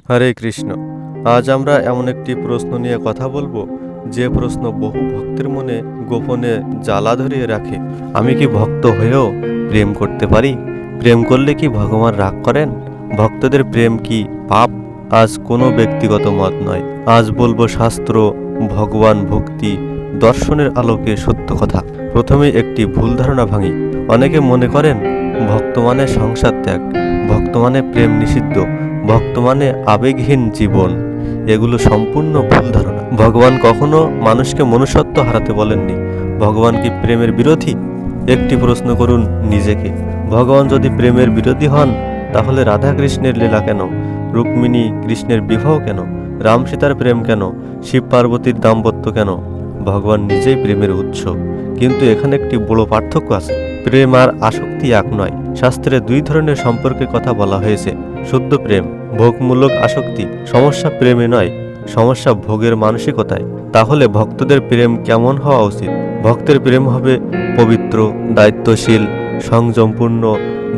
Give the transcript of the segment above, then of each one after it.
হরে কৃষ্ণ। আজ আমরা এমন একটি প্রশ্ন নিয়ে কথা বলবো, যে প্রশ্ন বহু ভক্তের মনে গোপনে জ্বালা ধরিয়ে রাখে। আমি কি ভক্ত হয়েও প্রেম করতে পারি? প্রেম করলে কি ভগবান রাগ করেন? ভক্তদের প্রেম কি পাপ? আজ কোনো ব্যক্তিগত মত নয়, আজ বলবো শাস্ত্র, ভগবান, ভক্তি, দর্শনের আলোকে সত্য কথা। প্রথমে একটি ভুল ধারণা ভাঙি। অনেকে মনে করেন ভক্ত মানে সংসার ত্যাগ, ভক্ত মানে প্রেম নিষিদ্ধ, ভক্ত মানে আবেগহীন জীবন। এগুলো সম্পূর্ণ ভুল ধারণা। ভগবান কখনো মানুষকে মনুষ্যত্ব হারাতে বলেননি। ভগবান কি প্রেমের বিরোধী? একটি প্রশ্ন করুন নিজেকে। ভগবান যদি প্রেমের বিরোধী হন, তাহলে রাধা কৃষ্ণের লীলা কেন? রুক্মিণী কৃষ্ণের বিবাহ কেন? রাম সীতার প্রেম কেন? শিব পার্বতীর দাম্পত্য কেন? ভগবান নিজেই প্রেমের উৎস। কিন্তু এখানে একটি বড় পার্থক্য আছে। প্রেম আর আসক্তি এক নয়। শাস্ত্রে দুই ধরনের সম্পর্কের কথা বলা হয়েছে। শুদ্ধ প্রেম, ভোগমূলক আসক্তি। সমস্যা প্রেমে নয়, সমস্যা ভোগের মানসিকতায়। তাহলে ভক্তদের প্রেম কেমন হওয়া উচিত? ভক্তের প্রেম হবে পবিত্র, দায়িত্বশীল, সংযমপূর্ণ,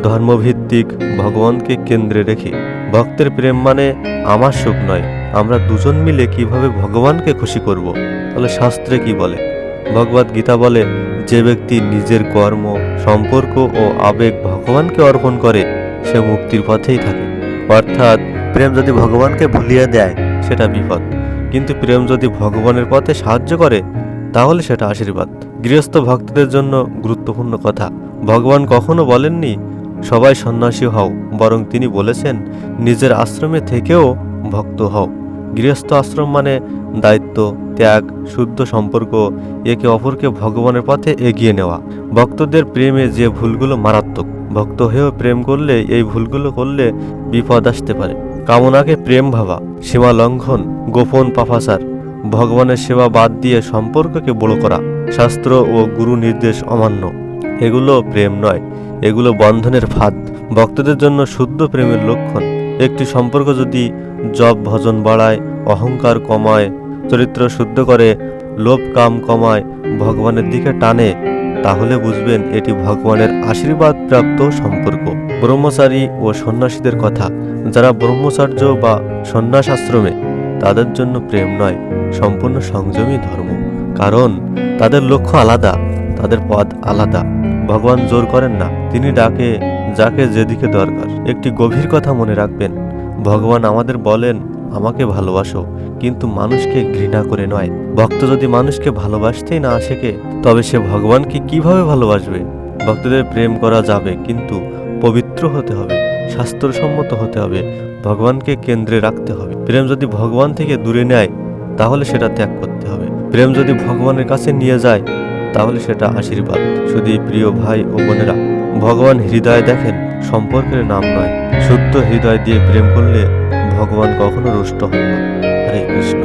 ধর্মভিত্তিক, ভগবানকে কেন্দ্রে রেখে। ভক্তের প্রেম মানে আমার সুখ নয়, আমরা দুজন মিলে কিভাবে ভগবানকে খুশি করব। তাহলে শাস্ত্রে কি বলে? ভগবদ গীতা বলে, যে ব্যক্তি নিজের কর্ম, সম্পর্ক ও আবেগ ভগবানকে অর্পণ করে, সে মুক্তির পথেই থাকে। অর্থাৎ প্রেম যদি ভগবানকে ভুলিয়ে দেয়, সেটা বিপদ। কিন্তু প্রেম যদি ভগবানের পথে সাহায্য করে, তাহলে সেটা আশীর্বাদ। গৃহস্থ ভক্তদের জন্য গুরুত্বপূর্ণ কথা। ভগবান কখনো বলেননি সবাই সন্ন্যাসী হও, বরং তিনি বলেছেন নিজের আশ্রমে থেকেও ভক্ত হও। গৃহস্থ আশ্রম মানে দায়িত্ব, ত্যাগ, শুদ্ধ সম্পর্ক, একে অপরকে ভগবানের পথে এগিয়ে নেওয়া। ভক্তদের প্রেমে যে ভুলগুলো মারাত্মক, ভক্ত হয়েও প্রেম করলে এই ভুলগুলো করলে বিপদ আসতে পারে। কামনাকে প্রেম ভাবা, সীমা লঙ্ঘন, গোপন পাপাচার, ভগবানের সেবা বাদ দিয়ে সম্পর্ককে বড় করা, শাস্ত্র ও গুরু নির্দেশ অমান্য, এগুলো প্রেম নয়, এগুলো বন্ধনের ফাঁদ। ভক্তদের জন্য শুদ্ধ প্রেমের লক্ষণ: একটি সম্পর্ক যদি জপ ভজন বাড়ায়, অহংকার কমায়, চরিত্র শুদ্ধ করে, লোভ কাম কমায়, ভগবানের দিকে টানে, তাহলে বুঝবেন এটি ভগবানের আশীর্বাদ প্রাপ্ত সম্পর্ক। ব্রহ্মচারী ও সন্ন্যাসীদের কথা। যারা ব্রহ্মচর্য বা সন্ন্যাস আশ্রমে, তাদের জন্য প্রেম নয়, সম্পূর্ণ সংযমী ধর্ম। কারণ তাদের লক্ষ্য আলাদা, তাদের পথ আলাদা। ভগবান জোর করেন না, তিনি ডাকে যাকে যেদিকে দরকার। একটি গভীর কথা মনে রাখবেন, ভগবান আমাদের বলেন আমাকে ভালোবাসো, কিন্তু মানুষকে ঘৃণা করে নয়। ভক্ত যদি মানুষকে ভালোবাসতেই না শেখে, তবে সে ভগবানকে কিভাবে ভালোবাসবে? ভক্তদের প্রেম করা যাবে, কিন্তু পবিত্র হতে হবে, শাস্ত্রসম্মত হতে হবে, ভগবানকে কেন্দ্রে রাখতে হবে। প্রেম যদি ভগবান থেকে দূরে নেয়, তাহলে সেটা ত্যাগ করতে হবে। প্রেম যদি ভগবানের কাছে নিয়ে যায়, তাহলে সেটা আশীর্বাদ। শুধু প্রিয় ভাই ও বোনেরা, ভগবান হৃদয় দেখেন, সম্পর্কের নাম নয়। শুদ্ধ হৃদয় দিয়ে প্রেম করলে ভগবান কখনো রুষ্ট হন না। হরে কৃষ্ণ।